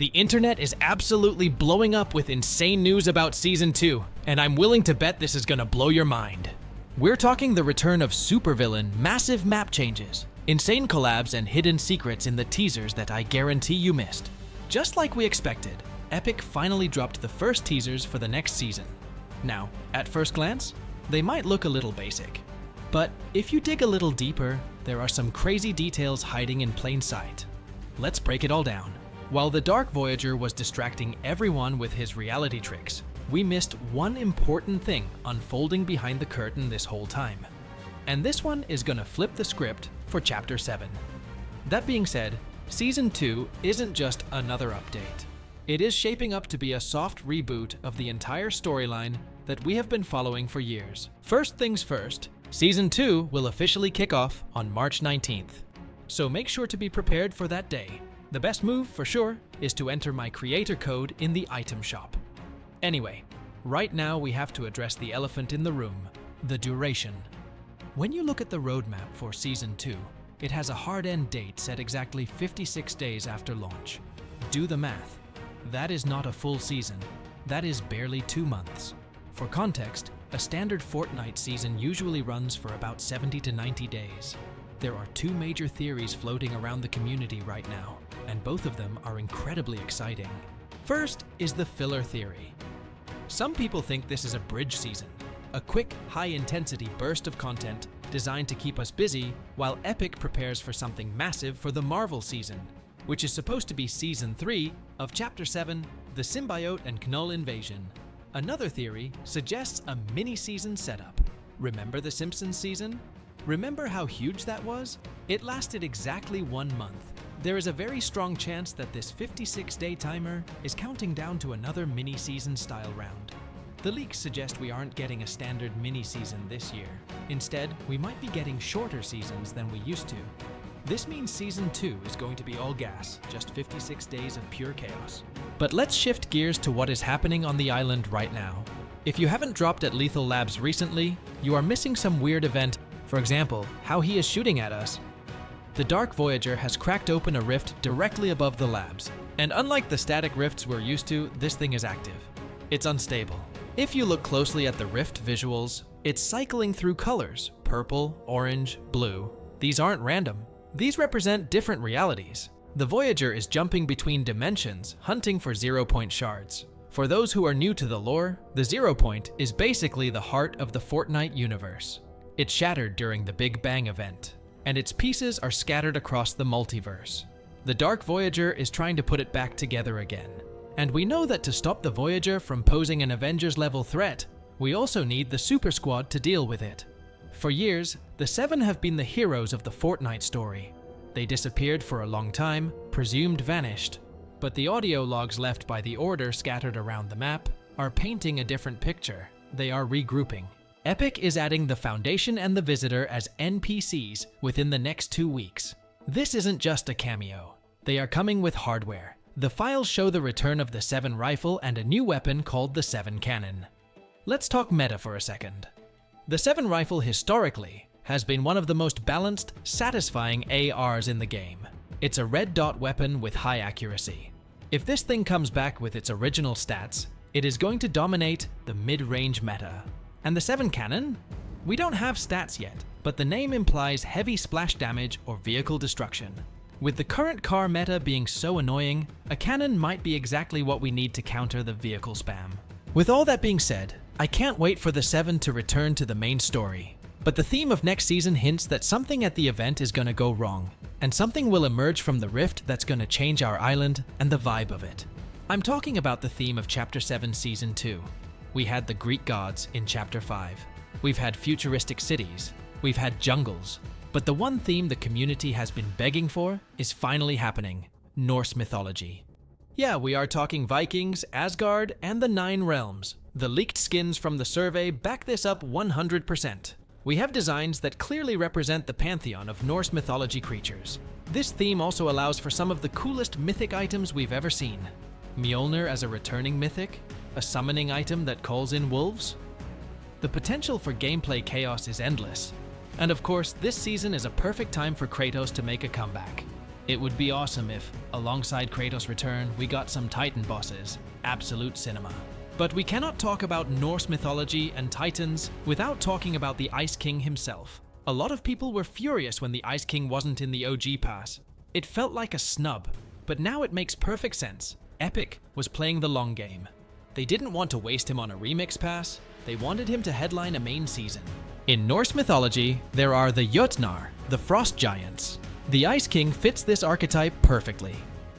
The internet is absolutely blowing up with insane news about Season 2, and I'm willing to bet this is gonna blow your mind. We're talking the return of supervillain, massive map changes, insane collabs, and hidden secrets in the teasers that I guarantee you missed. Just like we expected, Epic finally dropped the first teasers for the next season. Now, at first glance, they might look a little basic. But if you dig a little deeper, there are some crazy details hiding in plain sight. Let's break it all down. While the Dark Voyager was distracting everyone with his reality tricks, we missed one important thing unfolding behind the curtain this whole time. And this one is gonna flip the script for Chapter 7. That being said, Season 2 isn't just another update. It is shaping up to be a soft reboot of the entire storyline that we have been following for years. First things first, Season 2 will officially kick off on March 19th. So make sure to be prepared for that day. The best move, for sure, is to enter my creator code in the item shop. Anyway, right now we have to address the elephant in the room, the duration. When you look at the roadmap for Season 2, it has a hard end date set exactly 56 days after launch. Do the math. That is not a full season. That is barely 2 months. For context, a standard Fortnite season usually runs for about 70 to 90 days. There are two major theories floating around the community right now, and both of them are incredibly exciting. First is the filler theory. Some people think this is a bridge season, a quick, high-intensity burst of content designed to keep us busy while Epic prepares for something massive for the Marvel season, which is supposed to be Season 3 of Chapter 7, The Symbiote and Knull Invasion. Another theory suggests a mini-season setup. Remember the Simpsons season? Remember how huge that was? It lasted exactly 1 month. There is a very strong chance that this 56-day timer is counting down to another mini-season style round. The leaks suggest we aren't getting a standard mini-season this year. Instead, we might be getting shorter seasons than we used to. This means Season 2 is going to be all gas, just 56 days of pure chaos. But let's shift gears to what is happening on the island right now. If you haven't dropped at Lethal Labs recently, you are missing some weird event. For example, how he is shooting at us. The Dark Voyager has cracked open a rift directly above the labs, and unlike the static rifts we're used to, this thing is active. It's unstable. If you look closely at the rift visuals, it's cycling through colors: purple, orange, blue. These aren't random. These represent different realities. The Voyager is jumping between dimensions, hunting for zero-point shards. For those who are new to the lore, the zero point is basically the heart of the Fortnite universe. It shattered during the Big Bang event, and its pieces are scattered across the multiverse. The Dark Voyager is trying to put it back together again. And we know that to stop the Voyager from posing an Avengers-level threat, we also need the Super Squad to deal with it. For years, the Seven have been the heroes of the Fortnite story. They disappeared for a long time, presumed vanished. But the audio logs left by the Order scattered around the map are painting a different picture. They are regrouping. Epic is adding the Foundation and the Visitor as NPCs within the next 2 weeks. This isn't just a cameo. They are coming with hardware. The files show the return of the 7 rifle and a new weapon called the 7 cannon. Let's talk meta for a second. The 7 rifle historically has been one of the most balanced, satisfying ARs in the game. It's a red dot weapon with high accuracy. If this thing comes back with its original stats, it is going to dominate the mid-range meta. And the 7 cannon? We don't have stats yet, but the name implies heavy splash damage or vehicle destruction. With the current car meta being so annoying, a cannon might be exactly what we need to counter the vehicle spam. With all that being said, I can't wait for the 7 to return to the main story. But the theme of next season hints that something at the event is gonna go wrong, and something will emerge from the rift that's gonna change our island and the vibe of it. I'm talking about the theme of Chapter 7 Season 2. We had the Greek gods in Chapter 5. We've had futuristic cities. We've had jungles. But the one theme the community has been begging for is finally happening: Norse mythology. Yeah, we are talking Vikings, Asgard, and the 9 realms. The leaked skins from the survey back this up 100%. We have designs that clearly represent the pantheon of Norse mythology creatures. This theme also allows for some of the coolest mythic items we've ever seen. Mjolnir as a returning mythic, a summoning item that calls in wolves. The potential for gameplay chaos is endless. And of course, this season is a perfect time for Kratos to make a comeback. It would be awesome if, alongside Kratos' return, we got some Titan bosses. Absolute cinema. But we cannot talk about Norse mythology and Titans without talking about the Ice King himself. A lot of people were furious when the Ice King wasn't in the OG pass. It felt like a snub, but now it makes perfect sense. Epic was playing the long game. They didn't want to waste him on a remix pass, they wanted him to headline a main season. In Norse mythology, there are the Jötnar, the frost giants. The Ice King fits this archetype perfectly.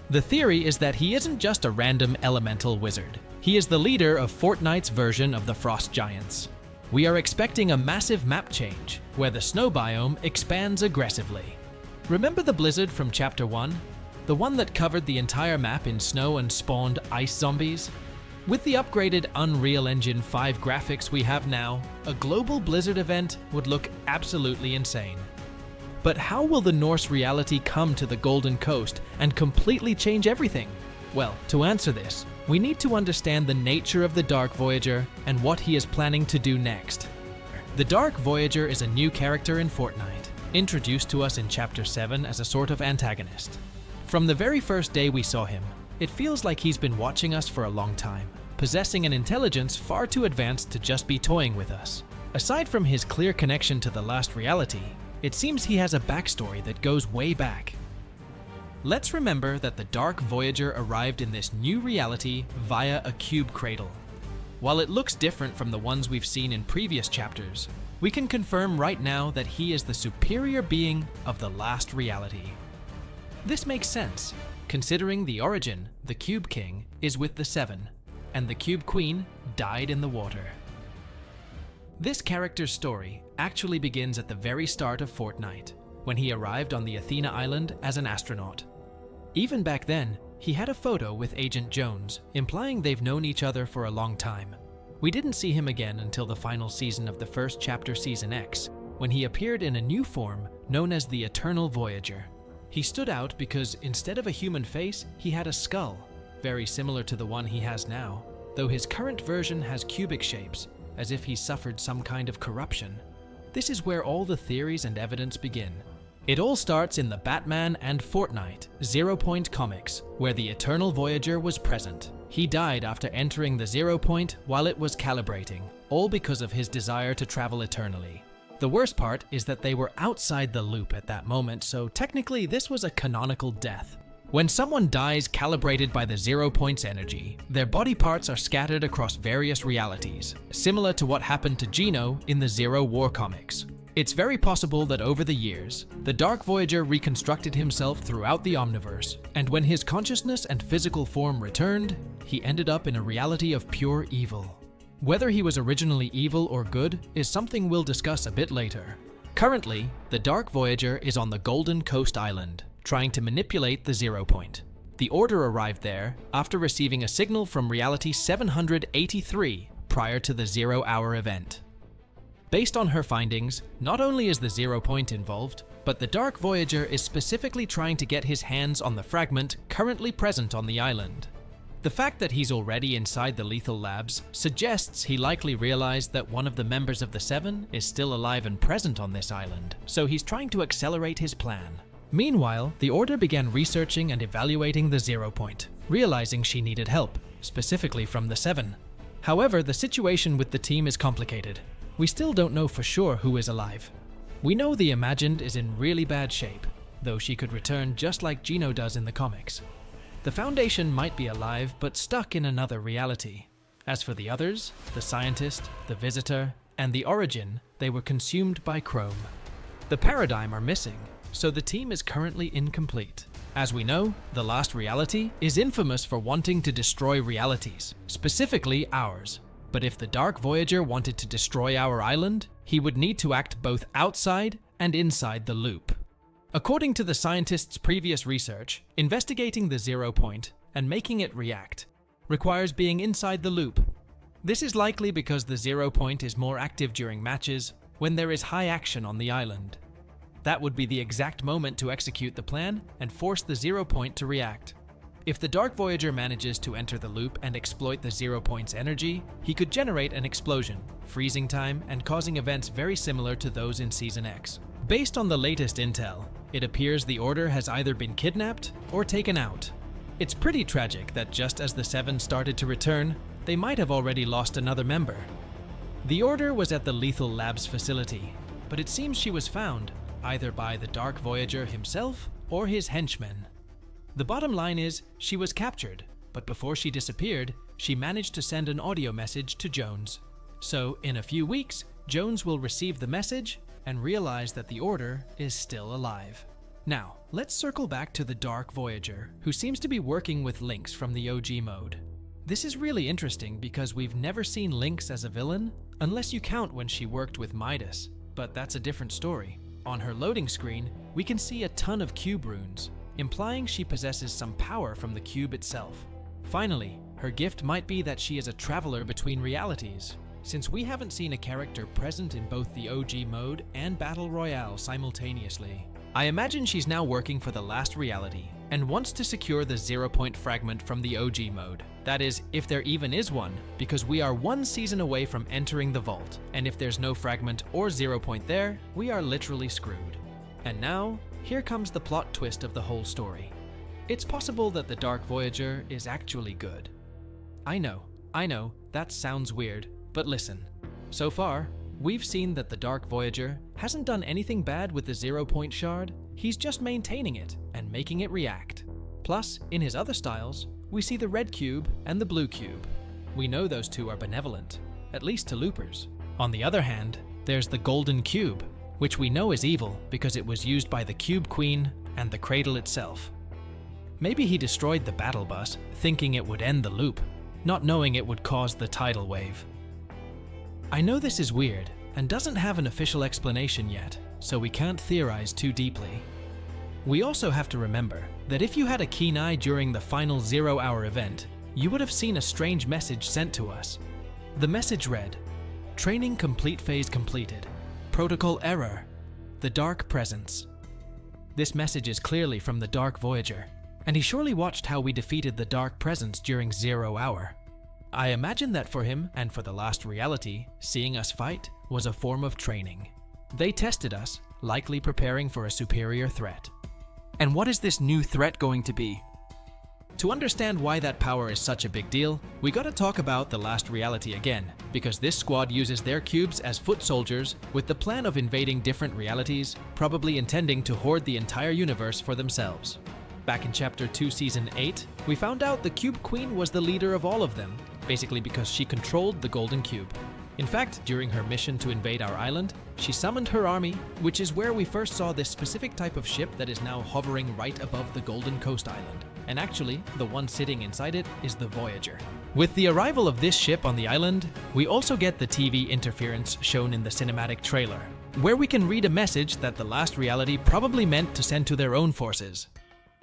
The theory is that he isn't just a random elemental wizard. He is the leader of Fortnite's version of the frost giants. We are expecting a massive map change, where the snow biome expands aggressively. Remember the blizzard from Chapter 1? The one that covered the entire map in snow and spawned ice zombies? With the upgraded Unreal Engine 5 graphics we have now, a global blizzard event would look absolutely insane. But how will the Norse reality come to the Golden Coast and completely change everything? Well, to answer this, we need to understand the nature of the Dark Voyager and what he is planning to do next. The Dark Voyager is a new character in Fortnite, introduced to us in Chapter 7 as a sort of antagonist. From the very first day we saw him, it feels like he's been watching us for a long time, possessing an intelligence far too advanced to just be toying with us. Aside from his clear connection to the last reality, it seems he has a backstory that goes way back. Let's remember that the Dark Voyager arrived in this new reality via a cube cradle. While it looks different from the ones we've seen in previous chapters, we can confirm right now that he is the superior being of the last reality. This makes sense, considering the origin, the Cube King, is with the Seven, and the Cube Queen died in the water. This character's story actually begins at the very start of Fortnite, when he arrived on the Athena Island as an astronaut. Even back then, he had a photo with Agent Jones, implying they've known each other for a long time. We didn't see him again until the final season of the first chapter, Season X, when he appeared in a new form known as the Eternal Voyager. He stood out because instead of a human face, he had a skull, very similar to the one he has now, though his current version has cubic shapes, as if he suffered some kind of corruption. This is where all the theories and evidence begin. It all starts in the Batman and Fortnite 0 Point comics, where the Eternal Voyager was present. He died after entering the 0 Point while it was calibrating, all because of his desire to travel eternally. The worst part is that they were outside the loop at that moment, so technically this was a canonical death. When someone dies calibrated by the 0 Point's energy, their body parts are scattered across various realities, similar to what happened to Gino in the Zero War comics. It's very possible that over the years, the Dark Voyager reconstructed himself throughout the Omniverse, and when his consciousness and physical form returned, he ended up in a reality of pure evil. Whether he was originally evil or good is something we'll discuss a bit later. Currently, the Dark Voyager is on the Golden Coast Island, trying to manipulate the 0 Point. The Order arrived there after receiving a signal from Reality 783 prior to the 0 Hour event. Based on her findings, not only is the 0 Point involved, but the Dark Voyager is specifically trying to get his hands on the fragment currently present on the island. The fact that he's already inside the lethal labs suggests he likely realized that one of the members of the Seven is still alive and present on this island, so he's trying to accelerate his plan. Meanwhile, the Order began researching and evaluating the 0 Point, realizing she needed help, specifically from the Seven. However, the situation with the team is complicated. We still don't know for sure who is alive. We know the Imagined is in really bad shape, though she could return just like Gino does in the comics. The Foundation might be alive, but stuck in another reality. As for the others, the Scientist, the Visitor, and the Origin, they were consumed by Chrome. The Paradigm are missing, so the team is currently incomplete. As we know, the last reality is infamous for wanting to destroy realities, specifically ours. But if the Dark Voyager wanted to destroy our island, he would need to act both outside and inside the loop. According to the Scientist's previous research, investigating the 0 Point and making it react requires being inside the loop. This is likely because the 0 Point is more active during matches when there is high action on the island. That would be the exact moment to execute the plan and force the 0 Point to react. If the Dark Voyager manages to enter the loop and exploit the 0 Point's energy, he could generate an explosion, freezing time, and causing events very similar to those in Season X. Based on the latest intel, it appears the Order has either been kidnapped or taken out. It's pretty tragic that just as the Seven started to return, they might have already lost another member. The Order was at the Lethal Labs facility, but it seems she was found either by the Dark Voyager himself or his henchmen. The bottom line is, she was captured, but before she disappeared, she managed to send an audio message to Jones. So, in a few weeks, Jones will receive the message and realize that the Order is still alive. Now, let's circle back to the Dark Voyager, who seems to be working with Lynx from the OG mode. This is really interesting because we've never seen Lynx as a villain, unless you count when she worked with Midas, but that's a different story. On her loading screen, we can see a ton of cube runes, implying she possesses some power from the cube itself. Finally, her gift might be that she is a traveler between realities, since we haven't seen a character present in both the OG mode and Battle Royale simultaneously. I imagine she's now working for the last reality and wants to secure the 0-point fragment from the OG mode. That is, if there even is one, because we are one season away from entering the vault, and if there's no fragment or 0-point there, we are literally screwed. And now, here comes the plot twist of the whole story. It's possible that the Dark Voyager is actually good. I know, that sounds weird, but listen. So far, we've seen that the Dark Voyager hasn't done anything bad with the 0-point shard, he's just maintaining it and making it react. Plus, in his other styles, we see the red cube and the blue cube. We know those two are benevolent, at least to loopers. On the other hand, there's the golden cube, which we know is evil because it was used by the Cube Queen and the Cradle itself. Maybe he destroyed the battle bus, thinking it would end the loop, not knowing it would cause the tidal wave. I know this is weird and doesn't have an official explanation yet, so we can't theorize too deeply. We also have to remember that if you had a keen eye during the final 0-hour event, you would have seen a strange message sent to us. The message read, "Training complete phase completed. Protocol error. The Dark Presence." This message is clearly from the Dark Voyager, and he surely watched how we defeated the Dark Presence during 0 hour. I imagine that for him, and for the last reality, seeing us fight was a form of training. They tested us, likely preparing for a superior threat. And what is this new threat going to be? To understand why that power is such a big deal, we gotta talk about the last reality again, because this squad uses their cubes as foot soldiers with the plan of invading different realities, probably intending to hoard the entire universe for themselves. Back in Chapter 2 Season 8, we found out the Cube Queen was the leader of all of them, basically because she controlled the Golden Cube. In fact, during her mission to invade our island, she summoned her army, which is where we first saw this specific type of ship that is now hovering right above the Golden Coast Island. And actually, the one sitting inside it is the Voyager. With the arrival of this ship on the island, we also get the TV interference shown in the cinematic trailer, where we can read a message that the last reality probably meant to send to their own forces.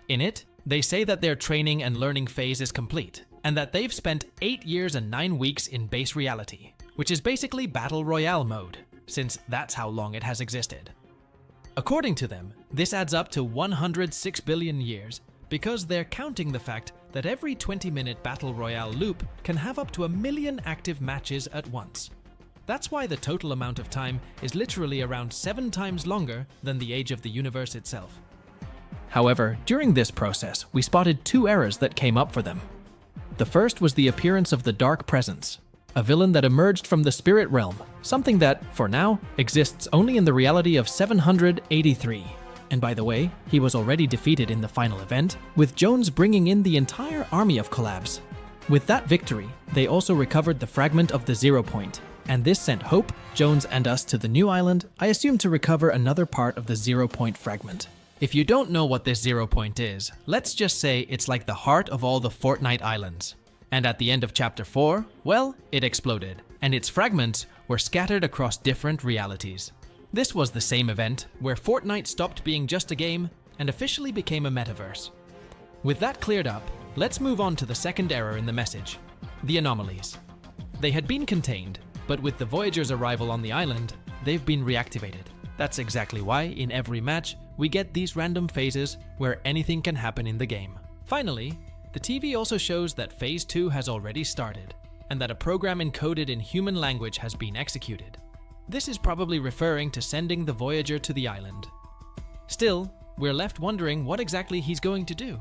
In it, they say that their training and learning phase is complete, and that they've spent 8 years and 9 weeks in base reality, which is basically Battle Royale mode, since that's how long it has existed. According to them, this adds up to 106 billion years, because they're counting the fact that every 20-minute Battle Royale loop can have up to 1 million active matches at once. That's why the total amount of time is literally around 7 times longer than the age of the universe itself. However, during this process, we spotted 2 errors that came up for them. The first was the appearance of the Dark Presence, a villain that emerged from the spirit realm, something that, for now, exists only in the reality of 783. And by the way, he was already defeated in the final event, with Jones bringing in the entire army of collabs. With that victory, they also recovered the fragment of the 0-point, and this sent Hope, Jones, and us to the new island, I assume to recover another part of the 0-point fragment. If you don't know what this 0-point is, let's just say it's like the heart of all the Fortnite islands. And at the end of Chapter 4, well, it exploded, and its fragments were scattered across different realities. This was the same event where Fortnite stopped being just a game and officially became a metaverse. With that cleared up, let's move on to the second error in the message, the anomalies. They had been contained, but with the Voyager's arrival on the island, they've been reactivated. That's exactly why, in every match, we get these random phases where anything can happen in the game. Finally, the TV also shows that Phase 2 has already started, and that a program encoded in human language has been executed. This is probably referring to sending the Voyager to the island. Still, we're left wondering what exactly he's going to do.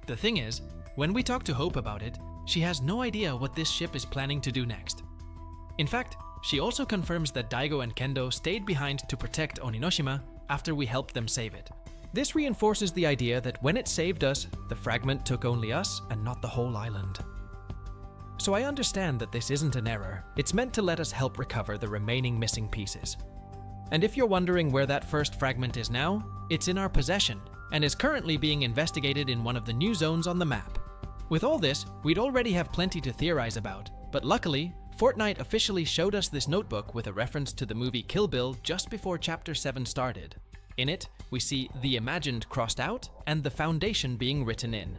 The thing is, when we talk to Hope about it, she has no idea what this ship is planning to do next. In fact, she also confirms that Daigo and Kendo stayed behind to protect Oninoshima after we helped them save it. This reinforces the idea that when it saved us, the fragment took only us and not the whole island. So I understand that this isn't an error. It's meant to let us help recover the remaining missing pieces. And if you're wondering where that first fragment is now, it's in our possession and is currently being investigated in one of the new zones on the map. With all this, we'd already have plenty to theorize about, but luckily, Fortnite officially showed us this notebook with a reference to the movie Kill Bill just before Chapter 7 started. In it, we see the Imagined crossed out and the Foundation being written in.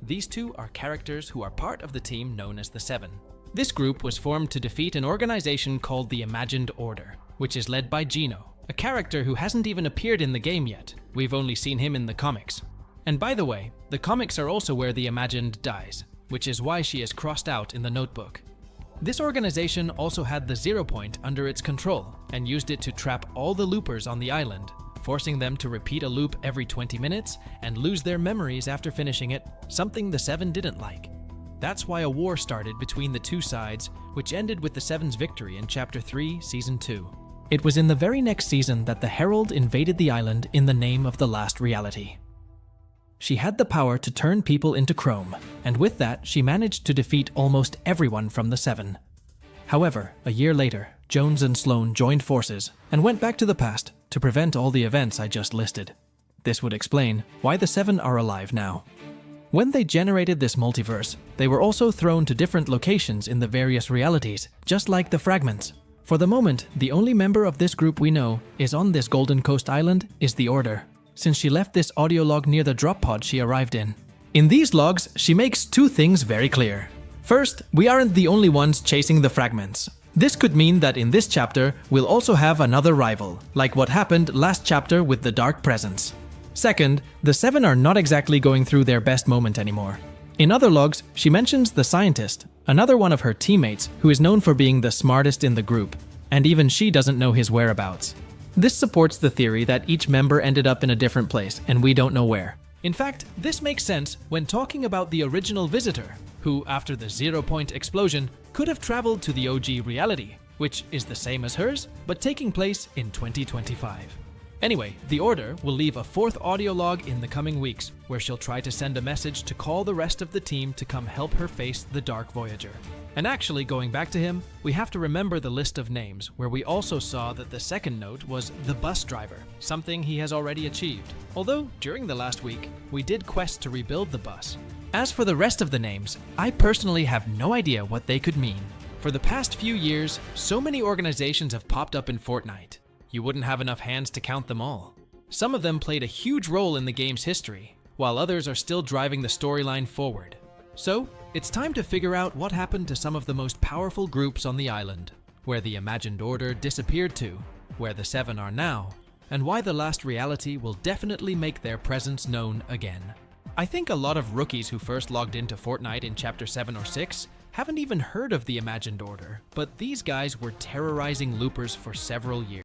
These two are characters who are part of the team known as the Seven. This group was formed to defeat an organization called the Imagined Order, which is led by Gino, a character who hasn't even appeared in the game yet. We've only seen him in the comics. And by the way, the comics are also where the Imagined dies, which is why she is crossed out in the notebook. This organization also had the Zero Point under its control and used it to trap all the loopers on the island, forcing them to repeat a loop every 20 minutes and lose their memories after finishing it, something the Seven didn't like. That's why a war started between the two sides, which ended with the Seven's victory in Chapter 3, Season 2. It was in the very next season that the Herald invaded the island in the name of the Last Reality. She had the power to turn people into chrome, and with that, she managed to defeat almost everyone from the Seven. However, a year later, Jones and Sloan joined forces and went back to the past to prevent all the events I just listed. This would explain why the Seven are alive now. When they generated this multiverse, they were also thrown to different locations in the various realities, just like the fragments. For the moment, the only member of this group we know is on this Golden Coast island is the Order, since she left this audio log near the drop pod she arrived in. In these logs, she makes two things very clear. First, we aren't the only ones chasing the fragments. This could mean that in this chapter, we'll also have another rival, like what happened last chapter with the Dark Presence. Second, the Seven are not exactly going through their best moment anymore. In other logs, she mentions the Scientist, another one of her teammates who is known for being the smartest in the group, and even she doesn't know his whereabouts. This supports the theory that each member ended up in a different place and we don't know where. In fact, this makes sense when talking about the original visitor, who, after the Zero Point explosion, could have traveled to the OG reality, which is the same as hers, but taking place in 2025. Anyway, the Order will leave a fourth audio log in the coming weeks, where she'll try to send a message to call the rest of the team to come help her face the Dark Voyager. And actually, going back to him, we have to remember the list of names, where we also saw that the second note was the bus driver, something he has already achieved. Although, during the last week, we did quest to rebuild the bus. As for the rest of the names, I personally have no idea what they could mean. For the past few years, so many organizations have popped up in Fortnite. You wouldn't have enough hands to count them all. Some of them played a huge role in the game's history, while others are still driving the storyline forward. So, it's time to figure out what happened to some of the most powerful groups on the island, where the Imagined Order disappeared to, where the Seven are now, and why the Last Reality will definitely make their presence known again. I think a lot of rookies who first logged into Fortnite in Chapter 7 or 6 haven't even heard of the Imagined Order, but these guys were terrorizing loopers for several years.